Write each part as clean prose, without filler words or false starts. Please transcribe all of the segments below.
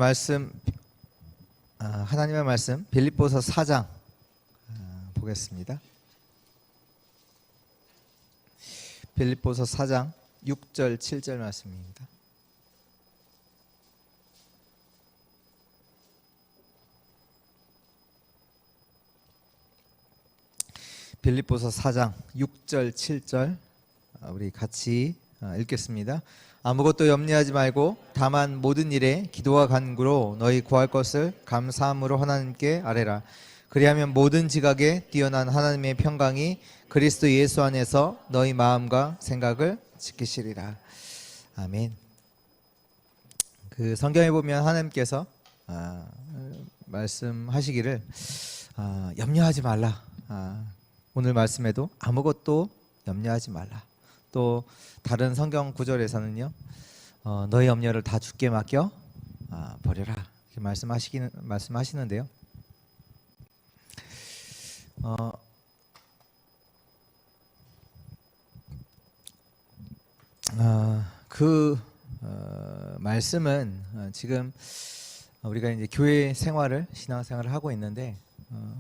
말씀, 하나님의 말씀 빌립보서 4장 보겠습니다. 빌립보서 4장 6절 7절 말씀입니다. 빌립보서 4장 6절 7절 우리 같이 읽겠습니다. 아무것도 염려하지 말고 다만 모든 일에 기도와 간구로 너희 구할 것을 감사함으로 하나님께 아뢰라. 그리하면 모든 지각에 뛰어난 하나님의 평강이 그리스도 예수 안에서 너희 마음과 생각을 지키시리라. 아멘. 그 성경에 보면 하나님께서 말씀하시기를 염려하지 말라. 오늘 말씀에도 아무것도 염려하지 말라. 또 다른 성경 구절에서는요, 너의 염려를 다 주께 맡겨 버려라. 이렇게 말씀하시는데요. 말씀은 지금 우리가 이제 교회 생활을 신앙 생활을 하고 있는데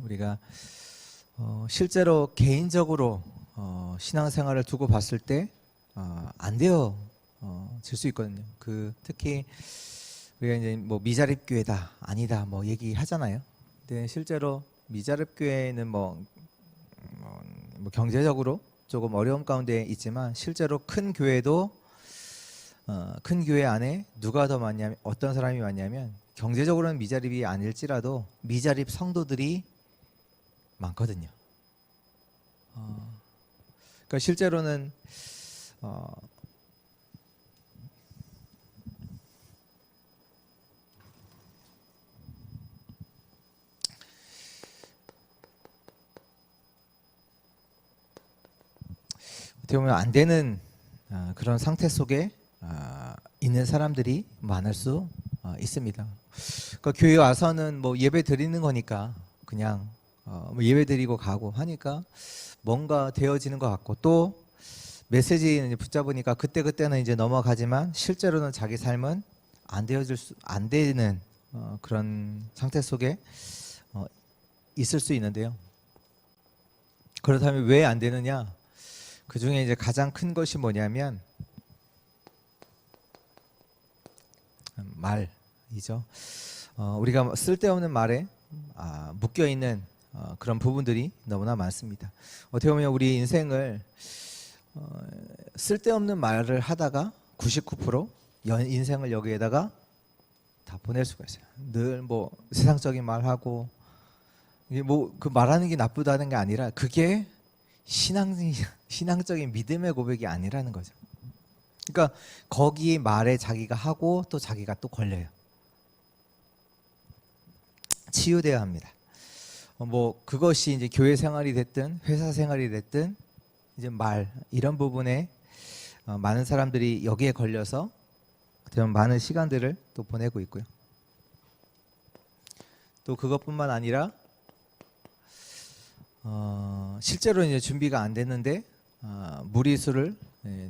우리가 실제로 개인적으로 신앙생활을 두고 봤을 때 안 되어질 수 있거든요. 특히 우리가 이제 뭐 미자립 교회다 아니다 뭐 얘기하잖아요. 근데 실제로 미자립 교회는 뭐 경제적으로 조금 어려움 가운데 있지만 실제로 큰 교회도 큰 교회 안에 누가 더 많냐면 어떤 사람이 많냐면 경제적으로는 미자립이 아닐지라도 미자립 성도들이 많거든요. 그러니까 실제로는 어떻게 보면 안 되는 그런 상태 속에 있는 사람들이 많을 수 있습니다. 그러니까 교회 와서는 뭐 예배 드리는 거니까 그냥 뭐 예배 드리고 가고 하니까 뭔가 되어지는 것 같고 또 메시지는 붙잡으니까 그때는 이제 넘어가지만 실제로는 자기 삶은 안 되는 그런 상태 속에 있을 수 있는데요. 그렇다면 왜 안 되느냐? 그 중에 이제 가장 큰 것이 뭐냐면 말이죠. 우리가 쓸데없는 말에 묶여 있는 그런 부분들이 너무나 많습니다. 어떻게 보면 우리 인생을 쓸데없는 말을 하다가 99% 인생을 여기에다가 다 보낼 수가 있어요. 늘 뭐 세상적인 말하고 이게 뭐 그 말하는 게 나쁘다는 게 아니라 그게 신앙적인 믿음의 고백이 아니라는 거죠. 그러니까 거기 말에 자기가 하고 또 자기가 또 걸려요. 치유돼야 합니다. 뭐 그것이 이제 교회 생활이 됐든 회사 생활이 됐든 이제 이런 부분에 많은 사람들이 여기에 걸려서 많은 시간들을 또 보내고 있고요. 또 그것뿐만 아니라 실제로 이제 준비가 안 됐는데 무리수를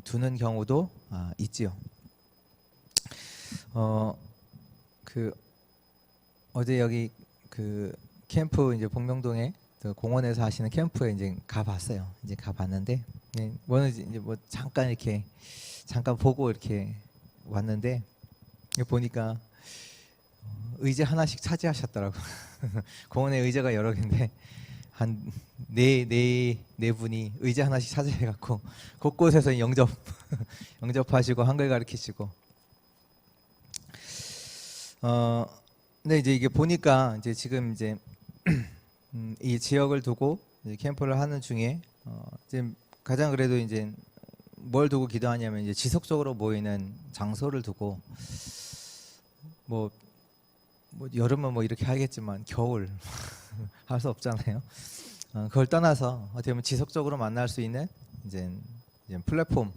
두는 경우도 있지요. 어제 여기 캠프 이제 복명동에 공원에서 하시는 캠프에 이제 가봤어요. 이제 가봤는데 오늘 이제 뭐 잠깐 보고 이렇게 왔는데 보니까 의자 하나씩 차지하셨더라고. 공원에 의자가 여러 개인데 한 네 분이 의자 하나씩 차지해갖고 곳곳에서 영접하시고 한글 가르치시고. 근데 이제 이게 보니까 이제 지금 이제 이 지역을 두고 이제 캠프를 하는 중에 지금 가장 그래도 이제 뭘 두고 기도하냐면 이제 지속적으로 모이는 장소를 두고 뭐 여름은 뭐 이렇게 하겠지만 겨울 할 수 없잖아요. 그걸 떠나서 어떻게 보면 지속적으로 만날 수 있는 이제 플랫폼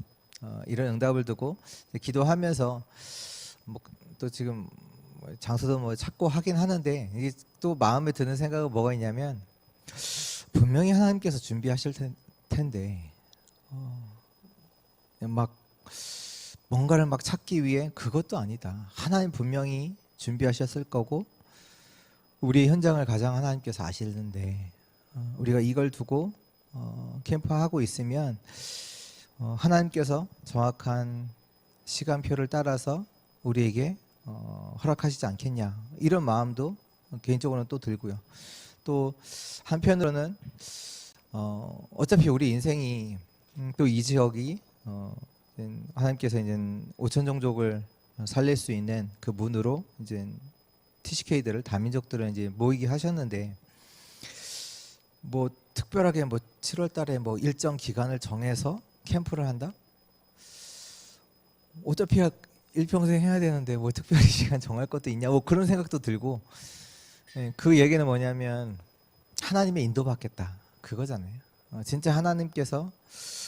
이런 응답을 두고 기도하면서 뭐 또 지금 장소도 뭐 찾고 하긴 하는데 이게 또 마음에 드는 생각은 뭐가 있냐면 분명히 하나님께서 준비하실 텐데 막 뭔가를 막 찾기 위해 그것도 아니다. 하나님 분명히 준비하셨을 거고 우리 현장을 가장 하나님께서 아시는데 우리가 이걸 두고 캠프하고 있으면 하나님께서 정확한 시간표를 따라서 우리에게 허락하시지 않겠냐 이런 마음도 개인적으로는 또 들고요. 또 한편으로는 어차피 우리 인생이 또 이 지역이 하나님께서 이제 5천 종족을 살릴 수 있는 그 문으로 이제 TCK들을 다민족들을 이제 모이게 하셨는데 뭐 특별하게 뭐 7월 달에 뭐 일정 기간을 정해서 캠프를 한다? 어차피 일평생 해야 되는데 뭐 특별히 시간 정할 것도 있냐? 뭐 그런 생각도 들고 그 얘기는 뭐냐면 하나님의 인도받겠다 그거잖아요. 진짜 하나님께서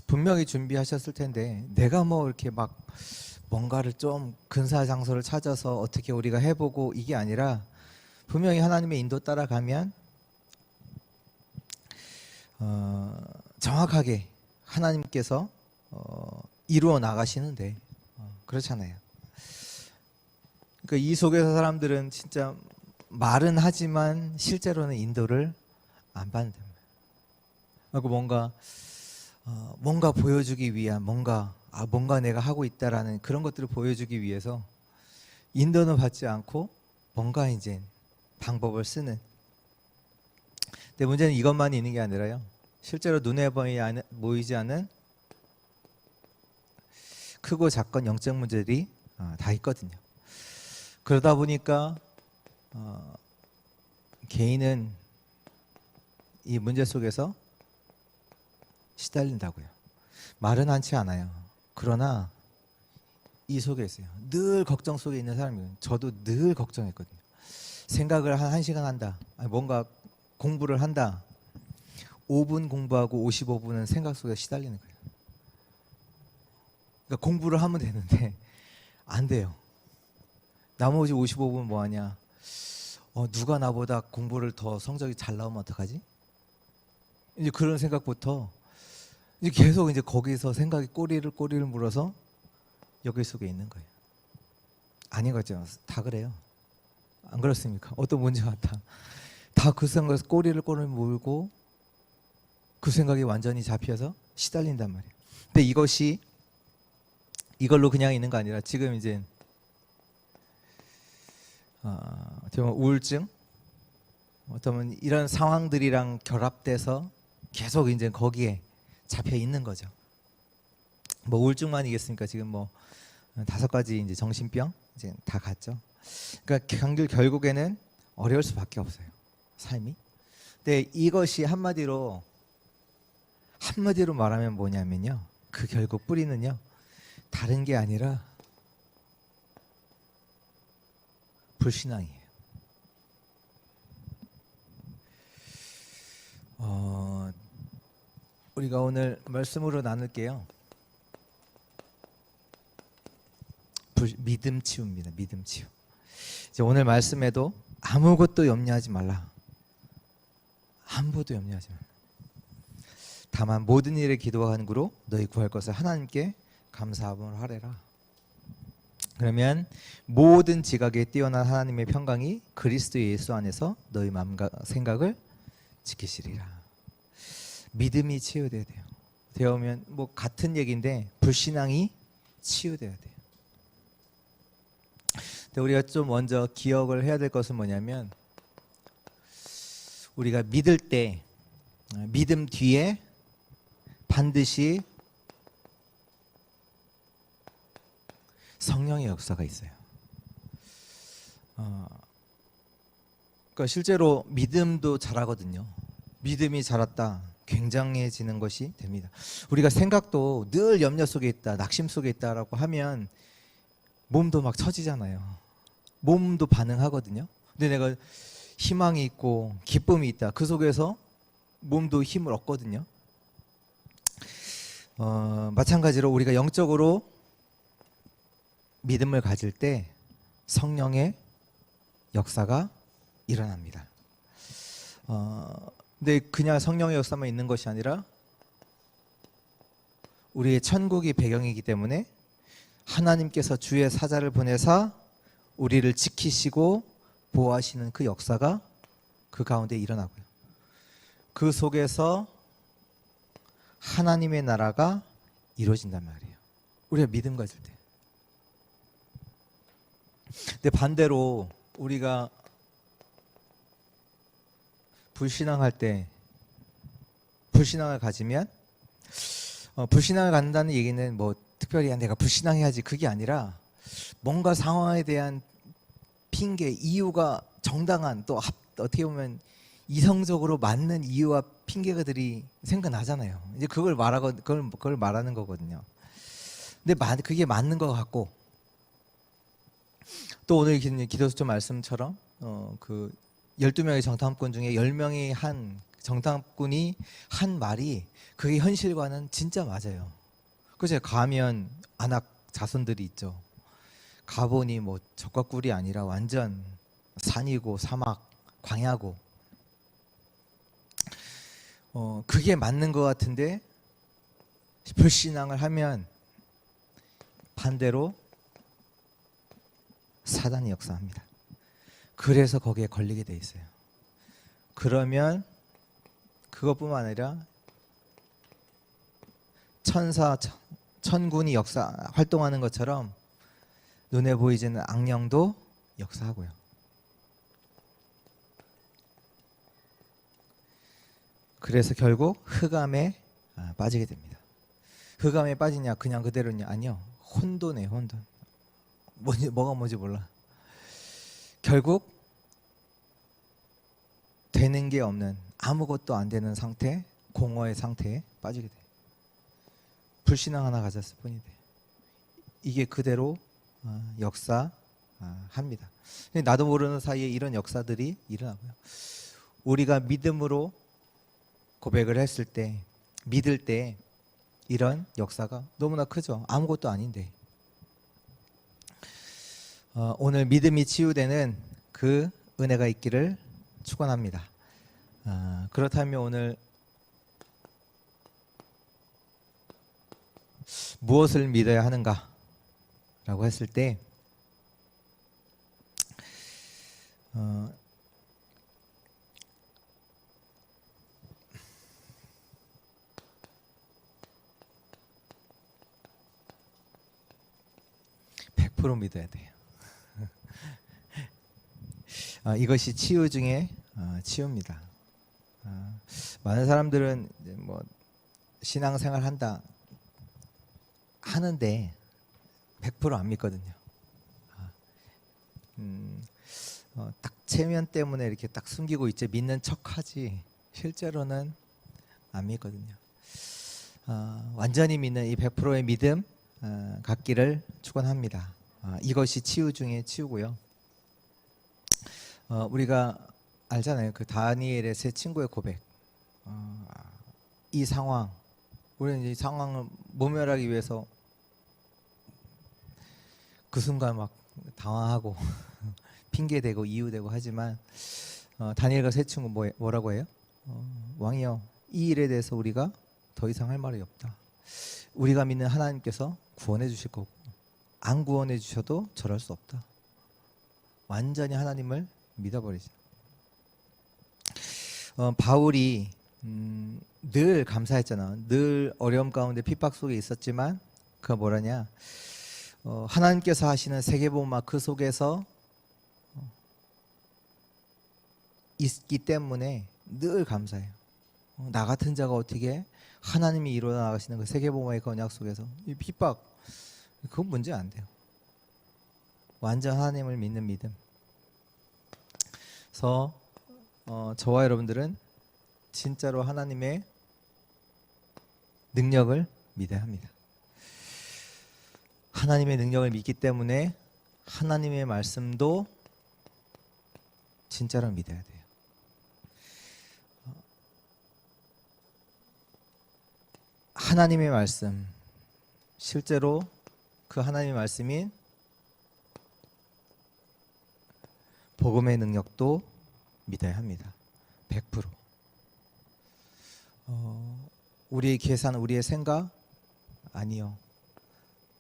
분명히 준비하셨을 텐데 내가 뭐 이렇게 막 뭔가를 좀 근사한 장소를 찾아서 어떻게 우리가 해보고 이게 아니라 분명히 하나님의 인도 따라가면 정확하게 하나님께서 이루어 나가시는데 그렇잖아요. 그러니까 이 속에서 사람들은 진짜 말은 하지만 실제로는 인도를 안 받는다. 그리고 뭔가 보여주기 위한 뭔가 내가 하고 있다라는 그런 것들을 보여주기 위해서 인도는 받지 않고 뭔가 이제 방법을 쓰는. 근데 문제는 이것만 있는 게 아니라요. 실제로 눈에 보이지 않는 크고 작건 영적 문제들이 다 있거든요. 그러다 보니까 개인은 이 문제 속에서 시달린다고요. 말은 많지 않아요. 그러나 이 속에 있어요. 늘 걱정 속에 있는 사람이에요. 저도 늘 걱정했거든요. 생각을 한 1시간 한다. 뭔가 공부를 한다. 5분 공부하고 55분은 생각 속에 시달리는 거예요. 그러니까 공부를 하면 되는데 안 돼요. 나머지 55분 뭐 하냐? 누가 나보다 공부를 더 성적이 잘 나오면 어떡하지? 이제 그런 생각부터 이제 계속 이제 거기서 생각이 꼬리를 물어서 여기 속에 있는 거예요. 아닌 거죠. 다 그래요. 안 그렇습니까? 어떤 문제가 다 그 생각에서 꼬리를 물고 그 생각이 완전히 잡혀서 시달린단 말이에요. 근데 이것이 이걸로 그냥 있는 거 아니라 지금 이제 우울증 어쩌면 이런 상황들이랑 결합돼서 계속 이제 거기에 잡혀 있는 거죠. 뭐 우울증만이겠습니까? 지금 뭐 5가지 이제 정신병 이제 다 갔죠. 그러니까 결국에는 어려울 수밖에 없어요. 삶이. 근데 이것이 한마디로 말하면 뭐냐면요. 그 결국 뿌리는요. 다른 게 아니라 불신앙이에요. 우리가 오늘 말씀으로 나눌게요. 믿음 치유입니다. 믿음 치유. 이제 오늘 말씀에도 아무것도 염려하지 말라. 아무것도 염려하지 말라. 다만 모든 일에 기도와 간구로 너희 구할 것을 하나님께 감사함을 하래라. 그러면 모든 지각에 뛰어난 하나님의 평강이 그리스도 예수 안에서 너희 마음과 생각을 지키시리라. 믿음이 치유돼야 돼요. 되어오면 뭐 같은 얘기인데 불신앙이 치유돼야 돼요. 근데 우리가 좀 먼저 기억을 해야 될 것은 뭐냐면 우리가 믿을 때 믿음 뒤에 반드시 성령의 역사가 있어요. 그러니까 실제로 믿음도 자라거든요. 믿음이 자랐다. 굉장해지는 것이 됩니다. 우리가 생각도 늘 염려 속에 있다, 낙심 속에 있다라고 하면 몸도 막 처지잖아요. 몸도 반응하거든요. 근데 내가 희망이 있고 기쁨이 있다. 그 속에서 몸도 힘을 얻거든요. 마찬가지로 우리가 영적으로 믿음을 가질 때 성령의 역사가 일어납니다. 근데 그냥 성령의 역사만 있는 것이 아니라 우리의 천국이 배경이기 때문에 하나님께서 주의 사자를 보내사 우리를 지키시고 보호하시는 그 역사가 그 가운데 일어나고요. 그 속에서 하나님의 나라가 이루어진단 말이에요. 우리가 믿음 가질 때. 근데 반대로 우리가 불신앙할 때, 불신앙을 가지면 불신앙을 갖는다는 얘기는 뭐 특별히 내가 불신앙해야지 그게 아니라 뭔가 상황에 대한 핑계, 이유가 정당한, 또 어떻게 보면 이성적으로 맞는 이유와 핑계들이 생각나잖아요. 이제 그걸 말하는 거거든요. 근데 그게 맞는 것 같고, 또 오늘 기도수조 말씀처럼 그 12명의 정탐꾼 중에 10명이 한 정탐꾼이 한 말이 그게 현실과는 진짜 맞아요. 그죠? 가면 안악 자손들이 있죠. 가보니 뭐 적과 꿀이 아니라 완전 산이고 사막, 광야고. 그게 맞는 것 같은데 불신앙을 하면 반대로 사단이 역사합니다. 그래서 거기에 걸리게 돼 있어요. 그러면 그것뿐만 아니라 천군이 활동하는 것처럼 눈에 보이지는 악령도 역사하고요. 그래서 결국 흑암에 빠지게 됩니다. 흑암에 빠지냐 그냥 그대로냐? 아니요. 혼돈에 혼돈. 뭐가 뭔지 몰라. 결국 되는 게 없는, 아무것도 안 되는 상태, 공허의 상태에 빠지게 돼요. 불신앙 하나 가졌을 뿐인데 이게 그대로 역사합니다. 나도 모르는 사이에 이런 역사들이 일어나고요. 우리가 믿음으로 고백을 했을 때, 믿을 때 이런 역사가 너무나 크죠. 아무것도 아닌데. 오늘 믿음이 치유되는 그 은혜가 있기를 축원합니다. 그렇다면 오늘 무엇을 믿어야 하는가? 라고 했을 때 100% 믿어야 돼요. 이것이 치유 중에 치유입니다. 많은 사람들은 뭐 신앙생활 하는데 100% 안 믿거든요. 딱 체면 때문에 이렇게 딱 숨기고 있지, 믿는 척하지 실제로는 안 믿거든요. 완전히 믿는 이 100%의 믿음 갖기를 축원합니다. 이것이 치유 중에 치유고요. 우리가 알잖아요. 그 다니엘의 세 친구의 고백. 이 상황, 우리는 이 상황을 모면하기 위해서 그 순간 막 당황하고 핑계대고 이유대고 하지만 다니엘과 세 친구 뭐라고 해요? 왕이여, 이 일에 대해서 우리가 더 이상 할 말이 없다. 우리가 믿는 하나님께서 구원해 주실 거고 안 구원해 주셔도 저럴 수 없다. 완전히 하나님을 믿어버리죠. 바울이 늘 감사했잖아. 늘 어려움 가운데 핍박 속에 있었지만 그가 뭐라냐? 하나님께서 하시는 세계복음화 그 속에서 있기 때문에 늘 감사해요. 나 같은 자가 어떻게 하나님이 이루어 나가시는 그 세계복음화의 언약 속에서 이 핍박, 그건 문제 안 돼요. 완전 하나님을 믿는 믿음. 그래서 저와 여러분들은 진짜로 하나님의 능력을 믿어야 합니다. 하나님의 능력을 믿기 때문에 하나님의 말씀도 진짜로 믿어야 돼요. 하나님의 말씀, 실제로 그 하나님의 말씀인 복음의 능력도 믿어야 합니다. 100%. 우리의 계산, 우리의 생각? 아니요.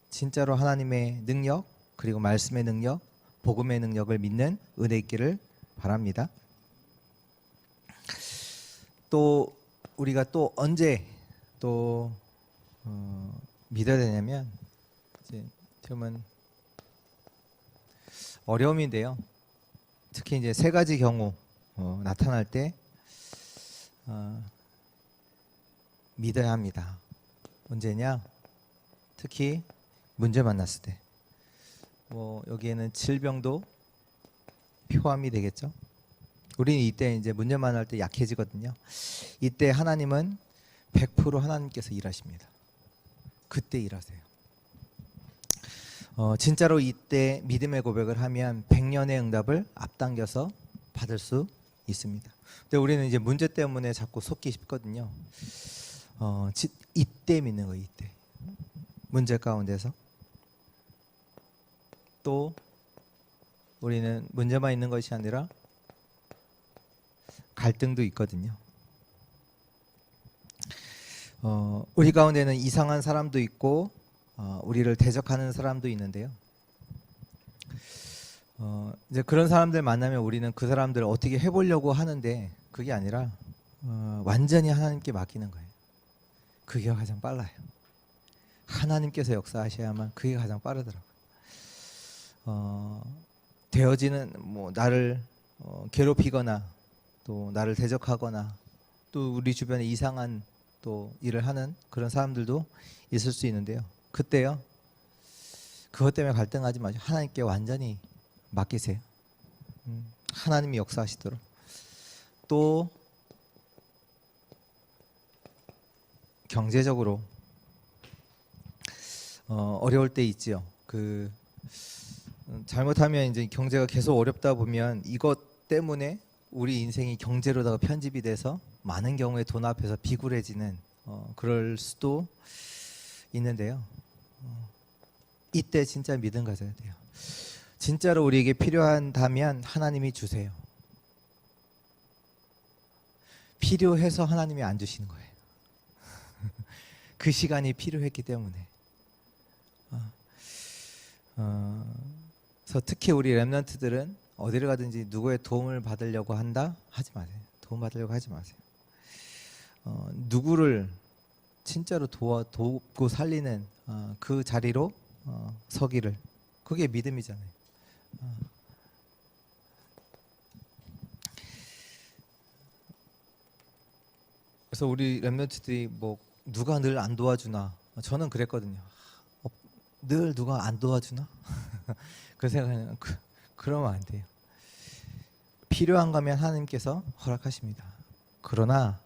진짜로 하나님의 능력, 그리고 말씀의 능력, 복음의 능력을 믿는 은혜 있기를 바랍니다. 또 우리가 또 언제 또 믿어야 되냐면 이제 지금은 어려움인데요. 특히 이제 세 가지 경우 나타날 때 믿어야 합니다. 언제냐? 특히 문제 만났을 때. 뭐 여기에는 질병도 포함이 되겠죠. 우리는 이때 이제 문제 만날 때 약해지거든요. 이때 하나님은 100% 하나님께서 일하십니다. 그때 일하세요. 진짜로 이때 믿음의 고백을 하면 100년의 응답을 앞당겨서 받을 수 있습니다. 근데 우리는 이제 문제 때문에 자꾸 속기 쉽거든요. 이때 믿는 거예요. 이때 문제 가운데서. 또 우리는 문제만 있는 것이 아니라 갈등도 있거든요. 우리 가운데는 이상한 사람도 있고 우리를 대적하는 사람도 있는데요. 이제 그런 사람들 만나면 우리는 그 사람들을 어떻게 해보려고 하는데 그게 아니라 완전히 하나님께 맡기는 거예요. 그게 가장 빨라요. 하나님께서 역사하셔야만 그게 가장 빠르더라고요. 되어지는 뭐 나를 괴롭히거나 또 나를 대적하거나 또 우리 주변에 이상한 또 일을 하는 그런 사람들도 있을 수 있는데요. 그때요. 그것 때문에 갈등하지 마시고 하나님께 완전히 맡기세요. 하나님이 역사하시도록. 또 경제적으로 어려울 때 있지요. 잘못하면 이제 경제가 계속 어렵다 보면 이것 때문에 우리 인생이 경제로다가 편집이 돼서 많은 경우에 돈 앞에서 비굴해지는 그럴 수도 있는데요. 이때 진짜 믿음 가져야 돼요. 진짜로 우리에게 필요한다면 하나님이 주세요. 필요해서 하나님이 안 주시는 거예요. 그 시간이 필요했기 때문에. 그래서 특히 우리 렘넌트들은 어디를 가든지 누구의 도움을 받으려고 한다? 하지 마세요. 도움 받으려고 하지 마세요. 누구를 진짜로 돕고 살리는 그 자리로 서기를. 그게 믿음이잖아요. 그래서 우리 렘넌트들이 뭐 누가 늘 안 도와주나, 저는 그랬거든요. 늘 누가 안 도와주나? 그 생각은 그러면 안 돼요. 필요한 거면 하나님께서 허락하십니다. 그러나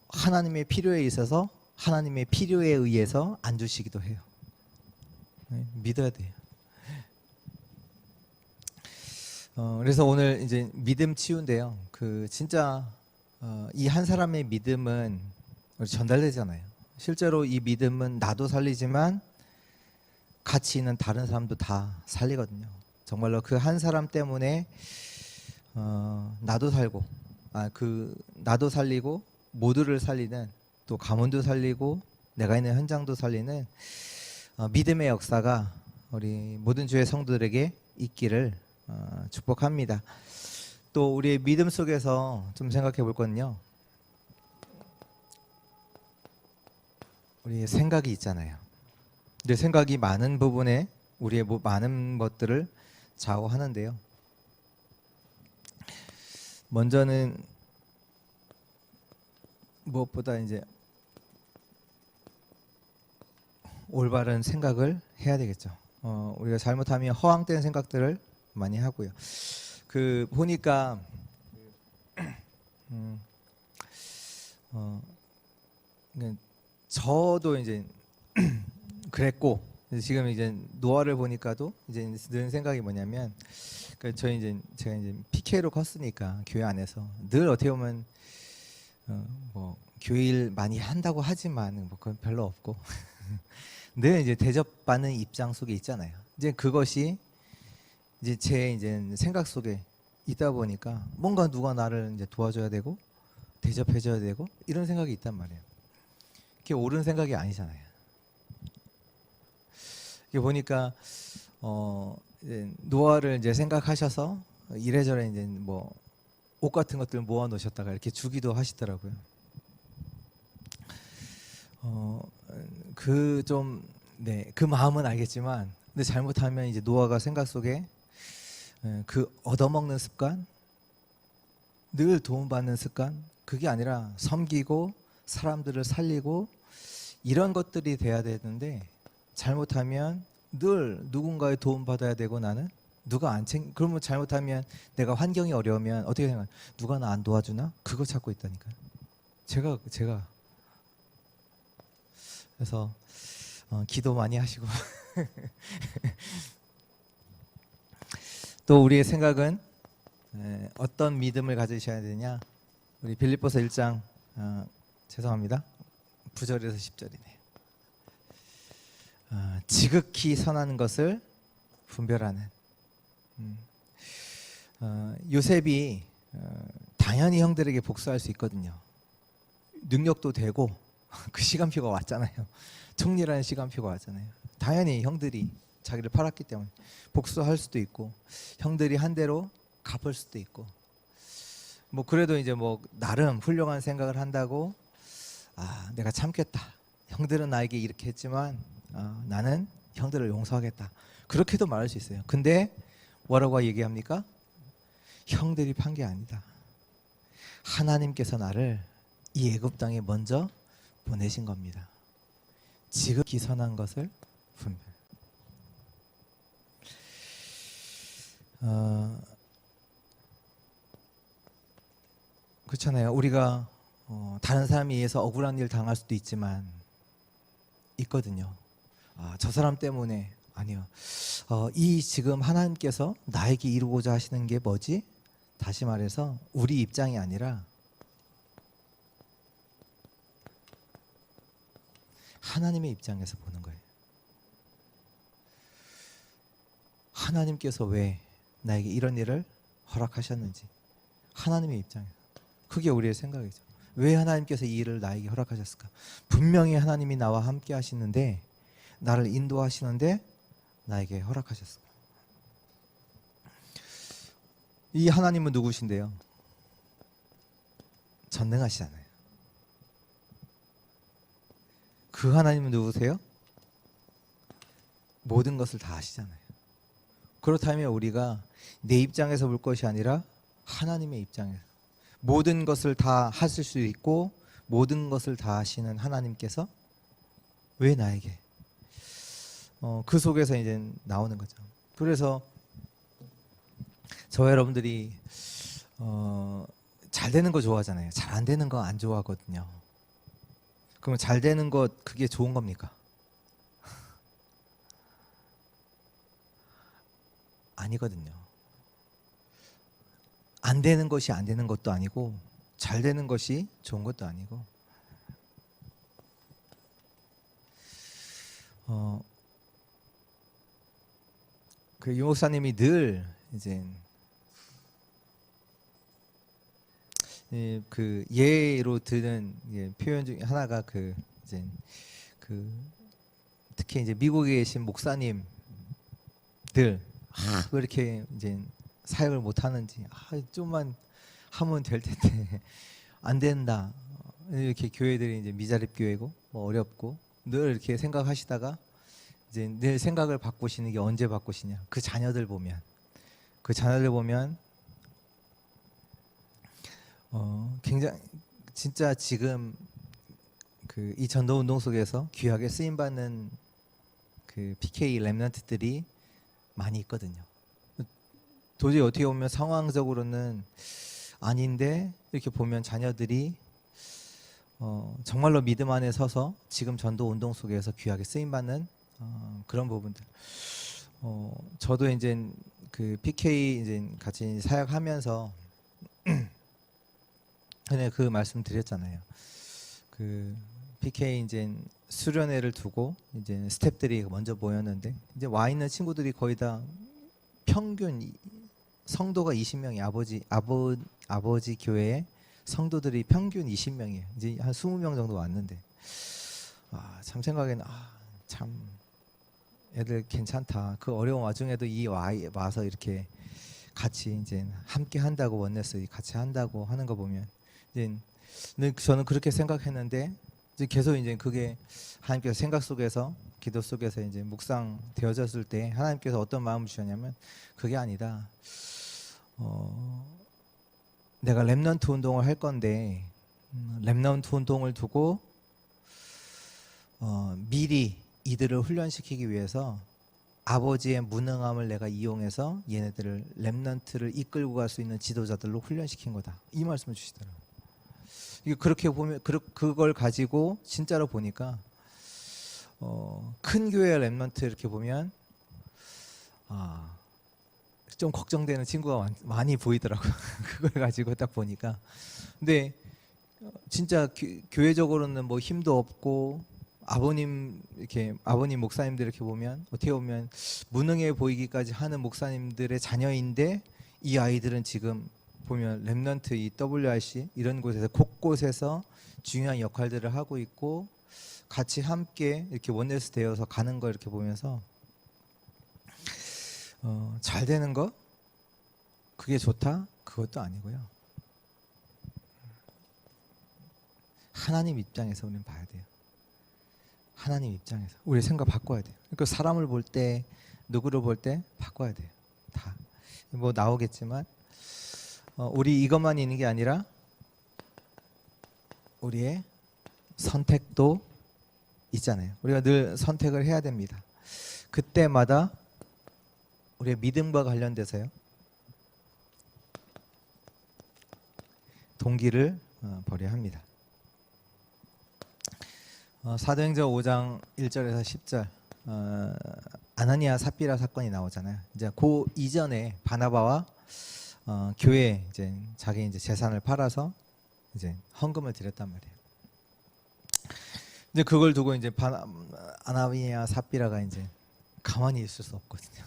하나님의 필요에 있어서 하나님의 필요에 의해서 안 주시기도 해요. 믿어야 돼요. 그래서 오늘 이제 믿음 치유인데요. 진짜 이 한 사람의 믿음은 우리 전달되잖아요. 실제로 이 믿음은 나도 살리지만 같이 있는 다른 사람도 다 살리거든요. 정말로 그 한 사람 때문에 나도 살고, 나도 살리고 모두를 살리는, 또 가문도 살리고 내가 있는 현장도 살리는 믿음의 역사가 우리 모든 주의 성도들에게 있기를 축복합니다. 또 우리의 믿음 속에서 좀 생각해 볼 건요. 우리의 생각이 있잖아요. 근데 생각이 많은 부분에 우리의 많은 것들을 좌우하는데요. 먼저는 무엇보다 이제 올바른 생각을 해야 되겠죠. 우리가 잘못하면 허황된 생각들을 많이 하고요. 보니까 저도 이제 그랬고 지금 이제 노화를 보니까도 이제 드는 생각이 뭐냐면 제가 이제 PK로 컸으니까 교회 안에서 늘 어떻게 보면 뭐 교회 일 많이 한다고 하지만 뭐 그건 별로 없고 늘 이제 대접받는 입장 속에 있잖아요. 이제 그것이 이제 제 이제 생각 속에 있다 보니까 뭔가 누가 나를 이제 도와줘야 되고 대접해줘야 되고 이런 생각이 있단 말이에요. 그게 옳은 생각이 아니잖아요. 이게 보니까 노화를 이제 생각하셔서 이래저래 이제 뭐 옷 같은 것들 모아 놓으셨다가 이렇게 주기도 하시더라고요. 그 좀 그 마음은 알겠지만, 근데 잘못하면 이제 노화가 생각 속에 그 얻어먹는 습관, 늘 도움받는 습관, 그게 아니라 섬기고 사람들을 살리고 이런 것들이 돼야 되는데, 잘못하면 늘 누군가의 도움받아야 되고, 나는 누가 안 그러면 잘못하면 내가 환경이 어려우면 어떻게 생각해요? 누가 나 안 도와주나? 그거 찾고 있다니까요. 제가 그래서 기도 많이 하시고 또 우리의 생각은 어떤 믿음을 가지셔야 되냐? 우리 빌립보서 1장 죄송합니다. 9절에서 10절이네요. 지극히 선한 것을 분별하는. 요셉이 당연히 형들에게 복수할 수 있거든요. 능력도 되고 그 시간표가 왔잖아요. 총리라는 시간표가 왔잖아요. 당연히 형들이 자기를 팔았기 때문에 복수할 수도 있고, 형들이 한 대로 갚을 수도 있고, 뭐 그래도 이제 뭐 나름 훌륭한 생각을 한다고, 내가 참겠다. 형들은 나에게 이렇게 했지만 나는 형들을 용서하겠다. 그렇게도 말할 수 있어요. 근데 뭐라고 얘기합니까? 형들이 판 게 아니다. 하나님께서 나를 이 애굽 땅에 먼저 보내신 겁니다. 지극히 선한 것을 분별. 그렇잖아요. 우리가 다른 사람에 의해서 억울한 일 당할 수도 있지만 있거든요. 저 사람 때문에. 아니요. 이 지금 하나님께서 나에게 이루고자 하시는 게 뭐지? 다시 말해서 우리 입장이 아니라 하나님의 입장에서 보는 거예요. 하나님께서 왜 나에게 이런 일을 허락하셨는지, 하나님의 입장에서. 그게 우리의 생각이죠. 왜 하나님께서 이 일을 나에게 허락하셨을까? 분명히 하나님이 나와 함께 하시는데, 나를 인도하시는데 나에게 허락하셨어요. 이 하나님은 누구신데요? 전능하시잖아요. 그 하나님은 누구세요? 모든 것을 다 아시잖아요. 그렇다면 우리가 내 입장에서 볼 것이 아니라 하나님의 입장에서, 모든 것을 다 하실 수 있고 모든 것을 다 하시는 하나님께서 왜 나에게, 그 속에서 이제 나오는 거죠. 그래서 저와 여러분들이 잘 되는 거 좋아하잖아요. 잘 안 되는 거 안 좋아하거든요. 그러면 잘 되는 것, 그게 좋은 겁니까? 아니거든요. 안 되는 것이 안 되는 것도 아니고, 잘 되는 것이 좋은 것도 아니고, 그 유목사님이 늘 이제 그 예로 드는 표현 중에 하나가 이제 특히 이제 미국에 계신 목사님들 왜 이렇게 이제 사역을 못 하는지, 좀만 하면 될 텐데 안 된다. 이렇게 교회들이 이제 미자립 교회고 뭐 어렵고 늘 이렇게 생각하시다가 이제 늘 생각을 바꾸시는 게 언제 바꾸시냐? 그 자녀들 보면 굉장히 진짜 지금 이 전도 운동 속에서 귀하게 쓰임 받는 그 PK 렘넌트들이 많이 있거든요. 도저히 어떻게 보면 상황적으로는 아닌데 이렇게 보면 자녀들이 정말로 믿음 안에 서서 지금 전도 운동 속에서 귀하게 쓰임 받는 그런 부분들. 저도 이제 그 PK 이제 같이 사역하면서 전에 그 말씀 드렸잖아요. 그 PK 이제 수련회를 두고 이제 스탭들이 먼저 모였는데, 이제 와 있는 친구들이 거의 다 평균 성도가 20명이 아버지 교회에 성도들이 평균 20명이에요. 이제 한 20명 정도 왔는데, 참 생각에는 참 애들 괜찮다. 그 어려운 와중에도 와서 이렇게 같이 이제 함께 한다고 원네스 같이 한다고 하는 거 보면 이제 저는 그렇게 생각했는데 이제 계속 이제 그게 하나님께서 생각 속에서 기도 속에서 이제 묵상 되어졌을 때 하나님께서 어떤 마음을 주셨냐면 그게 아니다. 내가 렘넌트 운동을 할 건데 렘넌트 운동을 두고 미리 이들을 훈련시키기 위해서 아버지의 무능함을 내가 이용해서 얘네들을 렘넌트를 이끌고 갈 수 있는 지도자들로 훈련시킨 거다. 이 말씀을 주시더라고요. 이게 그렇게 보면 그걸 가지고 진짜로 보니까 큰 교회 렘넌트 이렇게 보면 좀 걱정되는 친구가 많이 보이더라고요. 그걸 가지고 딱 보니까. 근데 진짜 교회적으로는 뭐 힘도 없고 아버님 목사님들 이렇게 보면 어떻게 보면 무능해 보이기까지 하는 목사님들의 자녀인데 이 아이들은 지금 보면 렘넌트 이 WRC 이런 곳에서 곳곳에서 중요한 역할들을 하고 있고 같이 함께 이렇게 원네스 되어서 가는 거 이렇게 보면서 잘 되는 거 그게 좋다? 그것도 아니고요. 하나님 입장에서 우리는 봐야 돼요. 하나님 입장에서 우리 생각 바꿔야 돼요. 그러니까 사람을 볼 때 누구를 볼 때 바꿔야 돼요. 다 뭐 나오겠지만 우리 이것만 있는 게 아니라 우리의 선택도 있잖아요. 우리가 늘 선택을 해야 됩니다. 그때마다 우리의 믿음과 관련돼서요. 동기를 버려야 합니다. 사도행전 5장 1절에서 10절 아나니아 삽비라 사건이 나오잖아요. 이제 그 이전에 바나바와 교회 이제 자기 이제 재산을 팔아서 이제 헌금을 드렸단 말이에요. 이제 그걸 두고 이제 아나니아 삽비라가 이제 가만히 있을 수 없거든요.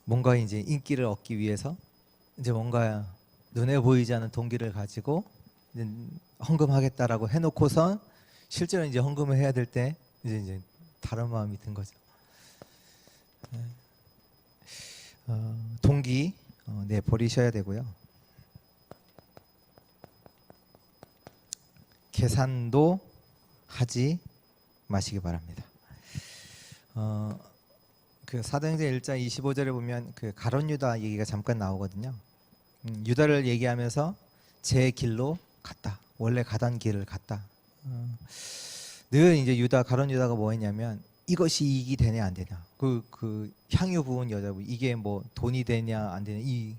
뭔가 이제 인기를 얻기 위해서 이제 뭔가 눈에 보이지 않는 동기를 가지고 이제 헌금하겠다라고 해놓고선 실제로 이제 헌금을 해야 될 때 이제 다른 마음이 든 거죠. 동기 버리셔야 되고요. 계산도 하지 마시기 바랍니다. 그 사도행전 1장 25절에 보면 그 가룟 유다 얘기가 잠깐 나오거든요. 유다를 얘기하면서 제 길로 갔다. 원래 가던 길을 갔다. 늘 이제 가룟 유다가 뭐했냐면 이것이 이익이 되냐 안 되냐. 그 향유 부은 여자분 이게 뭐 돈이 되냐 안 되냐. 이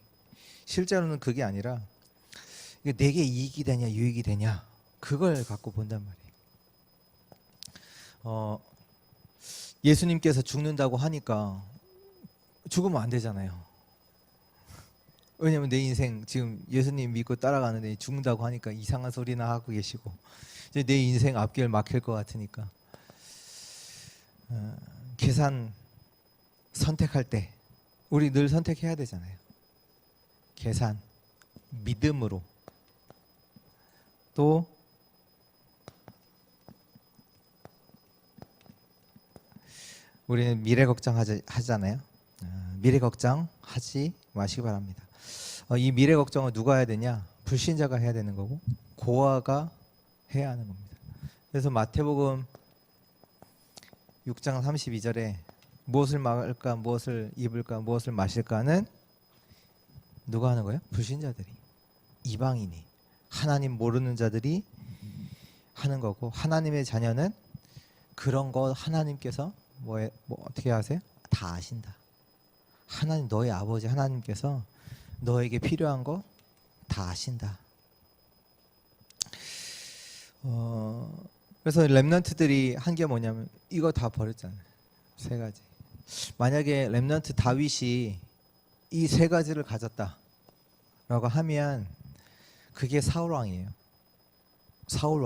실제로는 그게 아니라 이게 내게 이익이 되냐 유익이 되냐 그걸 갖고 본단 말이에요. 예수님께서 죽는다고 하니까 죽으면 안 되잖아요. 왜냐면 내 인생 지금 예수님 믿고 따라가는데 죽는다고 하니까 이상한 소리나 하고 계시고 이제 내 인생 앞길 막힐 것 같으니까 계산 선택할 때 우리 늘 선택해야 되잖아요. 계산 믿음으로 또 우리는 미래 걱정하잖아요. 미래 걱정하지 마시기 바랍니다. 이 미래 걱정은 누가 해야 되냐? 불신자가 해야 되는 거고 고아가 해야 하는 겁니다. 그래서 마태복음 6장 32절에 무엇을 먹을까, 무엇을 입을까, 무엇을 마실까는 누가 하는 거예요? 불신자들이, 이방인이, 하나님 모르는 자들이 하는 거고 하나님의 자녀는 그런 거 하나님께서 뭐 어떻게 하세요? 다 아신다. 하나님 너의 아버지 하나님께서 너에게 필요한 거 다 아신다. 그래서 렘넌트들이 한 게 뭐냐면 이거 다 버렸잖아요. 세 가지. 만약에 렘넌트 다윗이 이 세 가지를 가졌다라고 하면 그게 사울 왕이에요. 사울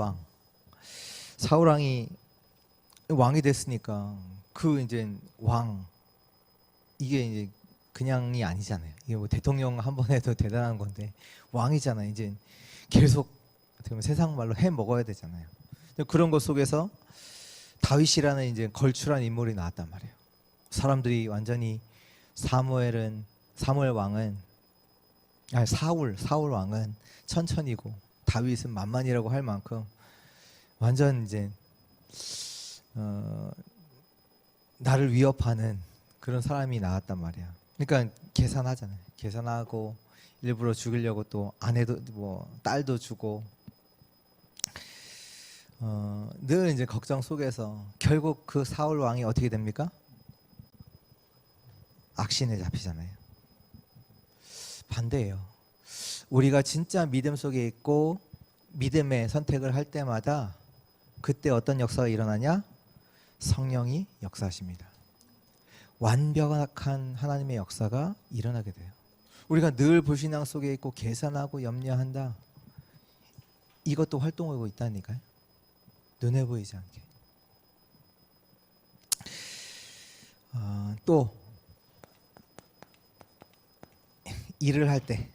왕이 왕이 됐으니까 그 이제 왕 이게 이제 그냥이 아니잖아요. 이게 뭐 대통령 한 번 해도 대단한 건데 왕이잖아요. 이제 계속 어떻게 보면 세상 말로 해 먹어야 되잖아요. 그런 것 속에서 다윗이라는 이제 걸출한 인물이 나왔단 말이에요. 사람들이 완전히 사무엘 왕은 아니 사울 왕은 천천히고 다윗은 만만이라고 할 만큼 완전 이제 나를 위협하는 그런 사람이 나왔단 말이야. 그러니까 계산하잖아요. 계산하고 일부러 죽이려고 또 아내도 뭐 딸도 주고 늘 이제 걱정 속에서 결국 그 사울 왕이 어떻게 됩니까? 악신에 잡히잖아요. 반대예요. 우리가 진짜 믿음 속에 있고 믿음의 선택을 할 때마다 그때 어떤 역사가 일어나냐? 성령이 역사하십니다. 완벽한 하나님의 역사가 일어나게 돼요. 우리가 늘 불신앙 속에 있고 계산하고 염려한다. 이것도 활동하고 있다니까요. 눈에 보이지 않게. 또 일을 할 때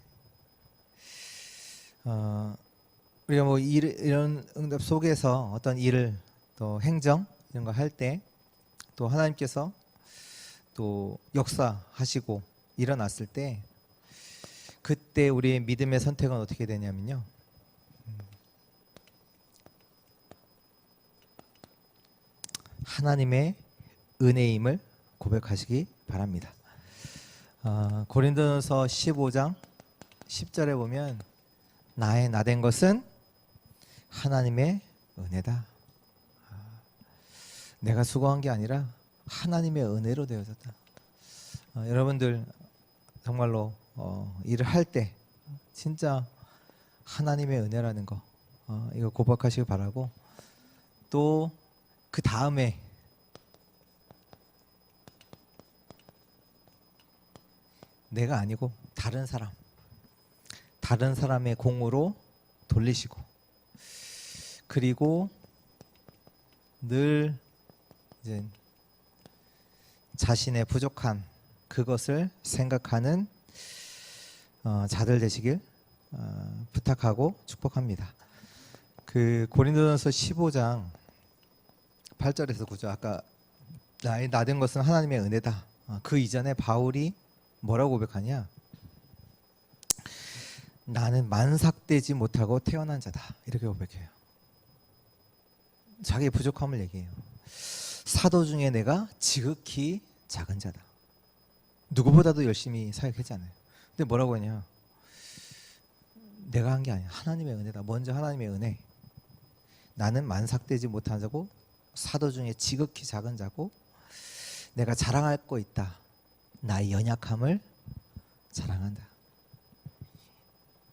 우리가 뭐 이런 응답 속에서 어떤 일을 또 행정 이런 거 할 때 또 하나님께서 또 역사하시고 일어났을 때 그때 우리의 믿음의 선택은 어떻게 되냐면요. 하나님의 은혜임을 고백하시기 바랍니다. 고린도전서 15장 10절에 보면 나의 나된 것은 하나님의 은혜다. 내가 수고한 게 아니라 하나님의 은혜로 되어졌다. 여러분들 정말로 일을 할 때 진짜 하나님의 은혜라는 거 이거 고백하시기 바라고, 또 그 다음에 내가 아니고 다른 사람의 공으로 돌리시고, 그리고 늘 이제 자신의 부족한 그것을 생각하는 자들 되시길 부탁하고 축복합니다. 그 고린도전서 15장 8절에서 9절, 아까 나의 나된 것은 하나님의 은혜다. 그 이전에 바울이 뭐라고 고백하냐? 나는 만삭되지 못하고 태어난 자다. 이렇게 고백해요. 자기의 부족함을 얘기해요. 사도 중에 내가 지극히 작은 자다. 누구보다도 열심히 사역했잖아요. 근데 뭐라고 하냐? 내가 한 게 아니야. 하나님의 은혜다. 먼저 하나님의 은혜. 나는 만삭되지 못한 자고 사도 중에 지극히 작은 자고 내가 자랑할 거 있다. 나의 연약함을 자랑한다.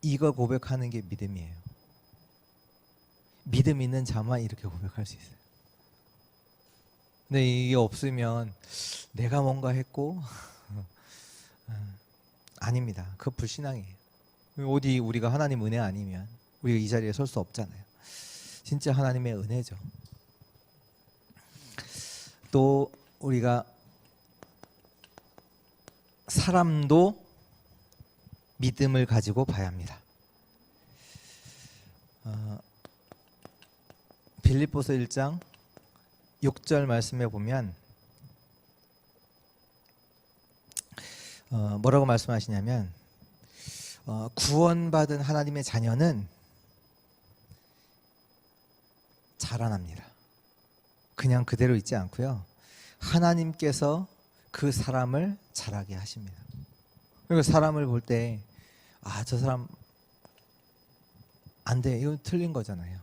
이거 고백하는 게 믿음이에요. 믿음 있는 자만 이렇게 고백할 수 있어요. 근데 이게 없으면 내가 뭔가 했고 아닙니다. 그거 불신앙이에요. 어디 우리가 하나님 은혜 아니면 우리가 이 자리에 설 수 없잖아요. 진짜 하나님의 은혜죠. 또 우리가 사람도 믿음을 가지고 봐야 합니다. 빌립보서 1장 6절 말씀에 보면 뭐라고 말씀하시냐면 구원받은 하나님의 자녀는 자라납니다. 그냥 그대로 있지 않고요. 하나님께서 그 사람을 자라게 하십니다. 그러니까 사람을 볼 때 저 사람 안 돼. 이건 틀린 거잖아요.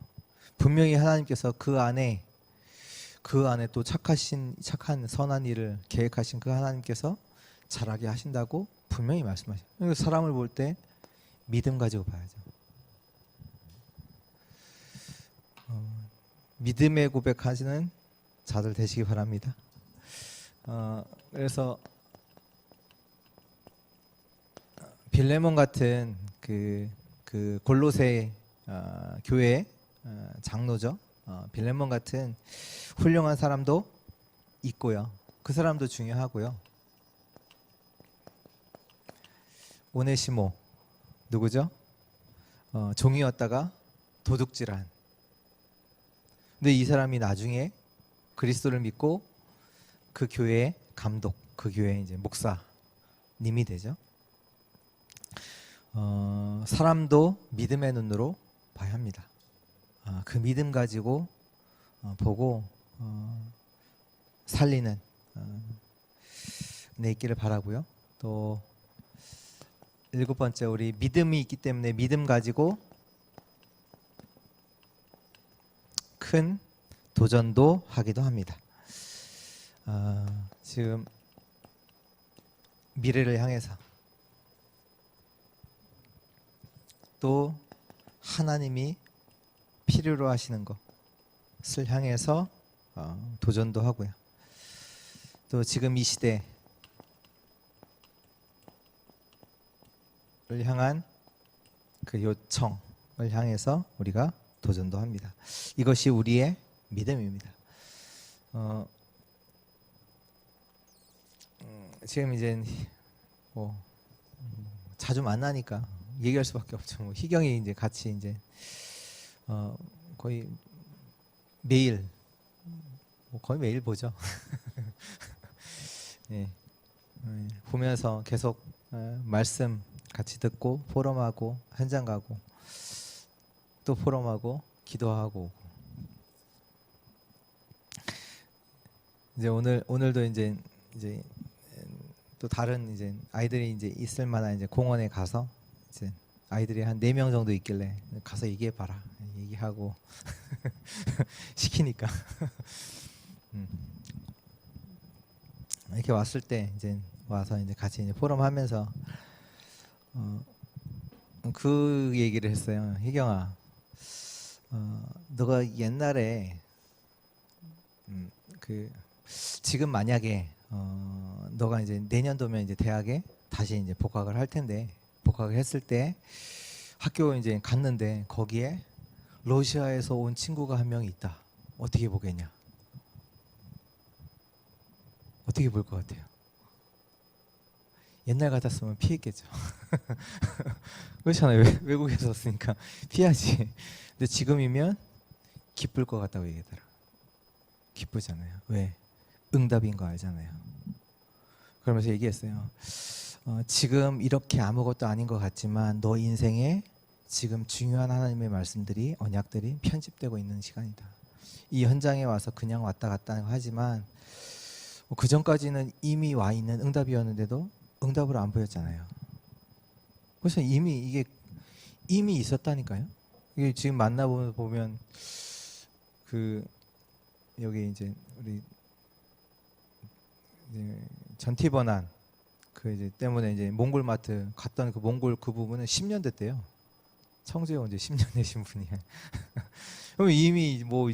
분명히 하나님께서 그 안에 또 착한 선한 일을 계획하신 그 하나님께서 자라게 하신다고 분명히 말씀하셔요. 그러니까 사람을 볼 때 믿음 가지고 봐야죠. 믿음의 고백하시는 자들 되시기 바랍니다. 그래서 빌레몬 같은 그 골로새 교회 장로죠. 빌레몬 같은 훌륭한 사람도 있고요. 그 사람도 중요하고요. 오네시모 누구죠? 종이었다가 도둑질한. 근데 이 사람이 나중에 그리스도를 믿고 그 교회의 감독, 그 교회의 이제 목사님이 되죠. 사람도 믿음의 눈으로 봐야 합니다. 그 믿음 가지고 보고 살리는 내 있기를 바라고요. 또 7번째, 우리 믿음이 있기 때문에 믿음 가지고 큰 도전도 하기도 합니다. 지금 미래를 향해서 또 하나님이 필요로 하시는 것을 향해서 도전도 하고요. 또 지금 이 시대를 향한 그 요청을 향해서 우리가 도전도 합니다. 이것이 우리의 믿음입니다. 지금 이제 뭐 자주 만나니까 얘기할 수밖에 없죠. 뭐 희경이 이제 같이 이제 거의 매일 거의 매일 보죠. 예, 보면서 계속 말씀 같이 듣고 포럼하고 현장 가고 또 포럼하고 기도하고 이제 오늘도 이제 또 다른 이제 아이들이 이제 있을 만한 이제 공원에 가서 이제 아이들이 한 4명 정도 있길래 가서 얘기해 봐라 얘기하고 시키니까 이렇게 왔을 때 이제 와서 이제 같이 이제 포럼하면서 그 얘기를 했어요. 희경아, 너가 옛날에 그 지금 만약에 너가 이제 내년도면 이제 대학에 다시 이제 복학을 할 텐데 복학을 했을 때 학교 이제 갔는데 거기에 러시아에서 온 친구가 한 명이 있다. 어떻게 보겠냐? 어떻게 볼 것 같아요? 옛날 같았으면 피했겠죠. 그렇잖아요. 외국에서 왔으니까 피하지. 근데 지금이면 기쁠 것 같다고 얘기하더라고요. 기쁘잖아요. 왜? 응답인 거 알잖아요. 그러면서 얘기했어요. 지금 이렇게 아무것도 아닌 것 같지만 너 인생에 지금 중요한 하나님의 말씀들이 언약들이 편집되고 있는 시간이다. 이 현장에 와서 그냥 왔다 갔다 하지만 그 전까지는 이미 와 있는 응답이었는데도 응답으로 안 보였잖아요. 그래서 이게 이미 있었다니까요. 이게 지금 만나보면 그 여기 이제 우리 이제 전티번한 그 이제 때문에 이제 몽골마트 갔던 그 몽골 그 부분은 10년 됐대요. 청주에 온 지 10년 되신 분이. 그럼 이미 뭐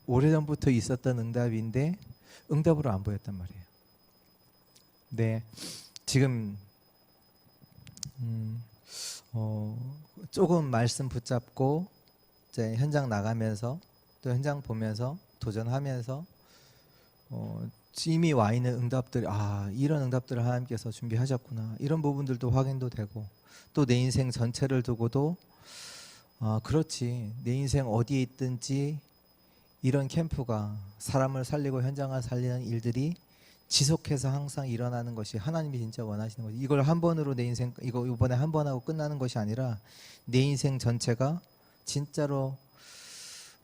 오래전부터 있었던 응답인데 응답으로 안 보였단 말이에요. 네, 지금 조금 말씀 붙잡고 이제 현장 나가면서 또 현장 보면서 도전하면서 이미 와 있는 응답들, 이런 응답들을 하나님께서 준비하셨구나, 이런 부분들도 확인도 되고, 또 내 인생 전체를 두고도 그렇지, 내 인생 어디에 있든지 이런 캠프가 사람을 살리고 현장을 살리는 일들이 지속해서 항상 일어나는 것이 하나님이 진짜 원하시는 거지. 이걸 한 번으로 내 인생 이거 이번에 한 번 하고 끝나는 것이 아니라 내 인생 전체가 진짜로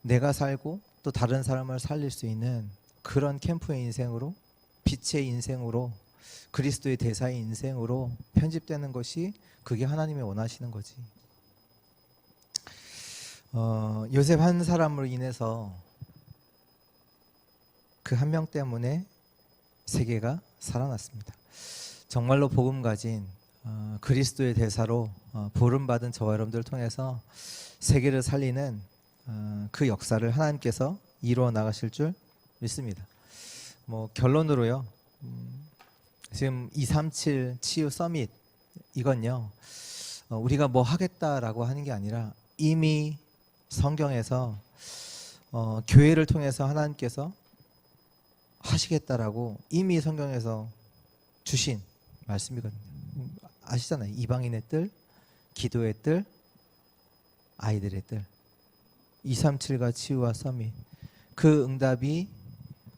내가 살고 또 다른 사람을 살릴 수 있는 그런 캠프의 인생으로, 빛의 인생으로, 그리스도의 대사의 인생으로 편집되는 것이 그게 하나님이 원하시는 거지. 요셉 한 사람으로 인해서 그 한 명 때문에 세계가 살아났습니다. 정말로 복음 가진 그리스도의 대사로 부름받은 저와 여러분들을 통해서 세계를 살리는 그 역사를 하나님께서 이루어 나가실 줄 믿습니다. 뭐 결론으로요, 지금 237 치유 서밋 이건요, 우리가 뭐 하겠다라고 하는 게 아니라 이미 성경에서 교회를 통해서 하나님께서 하시겠다라고 이미 성경에서 주신 말씀이거든요. 아시잖아요. 이방인의 뜰, 기도의 뜰, 아이들의 뜰, 237과 치유와 서밋. 그 응답이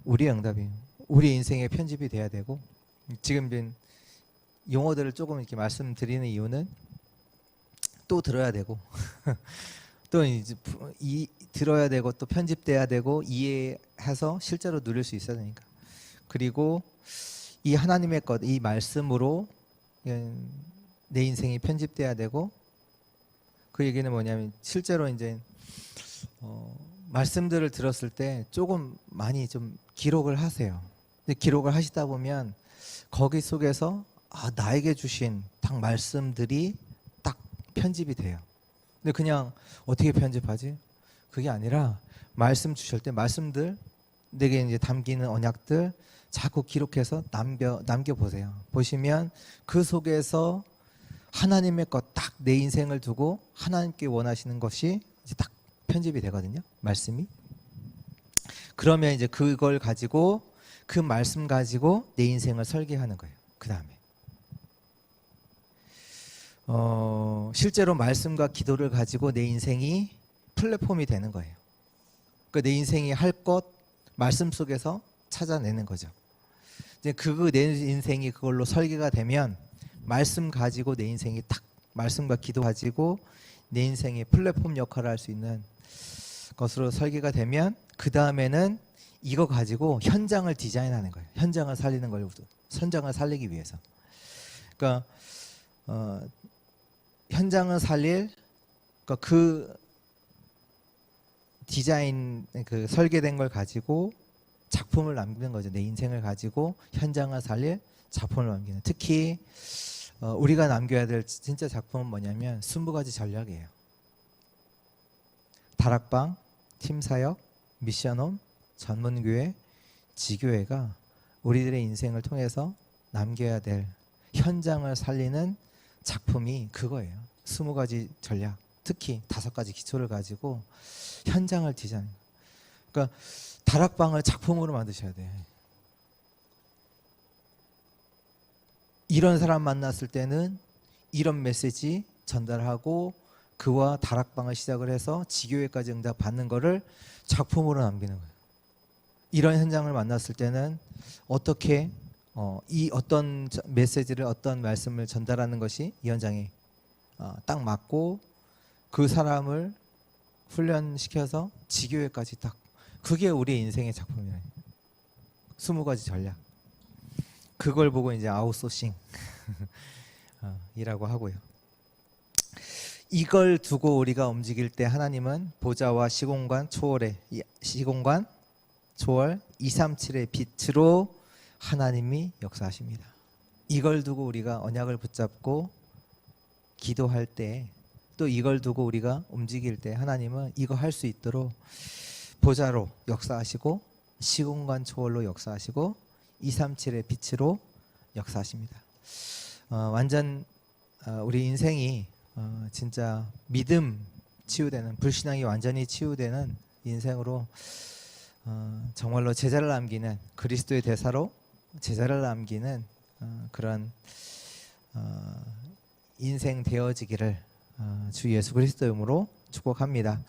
우리의 응답이에요. 우리 인생의 편집이 돼야 되고, 지금 이제 용어들을 조금 이렇게 말씀드리는 이유는 또 들어야 되고 또 이제 들어야 되고 또 편집돼야 되고 이해해서 실제로 누릴 수 있어야 되니까. 그리고 이 하나님의 것, 이 말씀으로 내 인생이 편집돼야 되고, 그 얘기는 뭐냐면 실제로 이제 말씀들을 들었을 때 조금 많이 좀 기록을 하세요. 근데 기록을 하시다 보면 거기 속에서 나에게 주신 딱 말씀들이 딱 편집이 돼요. 근데 그냥 어떻게 편집하지? 그게 아니라 말씀 주실 때 말씀들, 내게 이제 담기는 언약들 자꾸 기록해서 남겨 보세요. 보시면 그 속에서 하나님의 것, 딱 내 인생을 두고 하나님께 원하시는 것이 이제 딱 편집이 되거든요. 말씀이. 그러면 이제 그걸 가지고, 그 말씀 가지고 내 인생을 설계하는 거예요. 그 다음에 실제로 말씀과 기도를 가지고 내 인생이 플랫폼이 되는 거예요. 그러니까 내 인생이 할 것 말씀 속에서 찾아내는 거죠. 이제 내 인생이 그걸로 설계가 되면 말씀 가지고 내 인생이 딱 말씀과 기도 가지고 내 인생의 플랫폼 역할을 할 수 있는 것으로 설계가 되면, 그 다음에는 이거 가지고 현장을 디자인하는 거예요. 현장을 살리는 걸, 현장을 살리기 위해서. 그러니까 현장을 살릴, 그러니까 그 디자인, 그 설계된 걸 가지고 작품을 남기는 거죠. 내 인생을 가지고 현장을 살릴 작품을 남기는. 특히 우리가 남겨야 될 진짜 작품은 뭐냐면 20가지 전략이에요. 다락방, 팀사역, 미션홈, 전문교회, 지교회가 우리들의 인생을 통해서 남겨야 될 현장을 살리는 작품이 그거예요. 20가지 전략, 특히 5가지 기초를 가지고 현장을 디자인. 그러니까 다락방을 작품으로 만드셔야 돼. 이런 사람 만났을 때는 이런 메시지 전달하고, 그와 다락방을 시작을 해서 지교회까지 응답 받는 거를 작품으로 남기는 거예요. 이런 현장을 만났을 때는 어떻게 이 어떤 메시지를, 어떤 말씀을 전달하는 것이 이 현장에 딱 맞고, 그 사람을 훈련시켜서 지교회까지 딱, 그게 우리의 인생의 작품이에요. 20가지 전략. 그걸 보고 이제 아웃소싱 이라고 하고요. 이걸 두고 우리가 움직일 때 하나님은 보좌와 시공간 초월 237의 빛으로 하나님이 역사하십니다. 이걸 두고 우리가 언약을 붙잡고 기도할 때, 또 이걸 두고 우리가 움직일 때 하나님은 이거 할 수 있도록 보좌로 역사하시고, 시공간 초월로 역사하시고, 237의 빛으로 역사하십니다. 완전 우리 인생이 진짜 믿음 치유되는, 불신앙이 완전히 치유되는 인생으로 정말로 제자를 남기는, 그리스도의 대사로 제자를 남기는 그런 인생 되어지기를 주 예수 그리스도의 이름으로 축복합니다.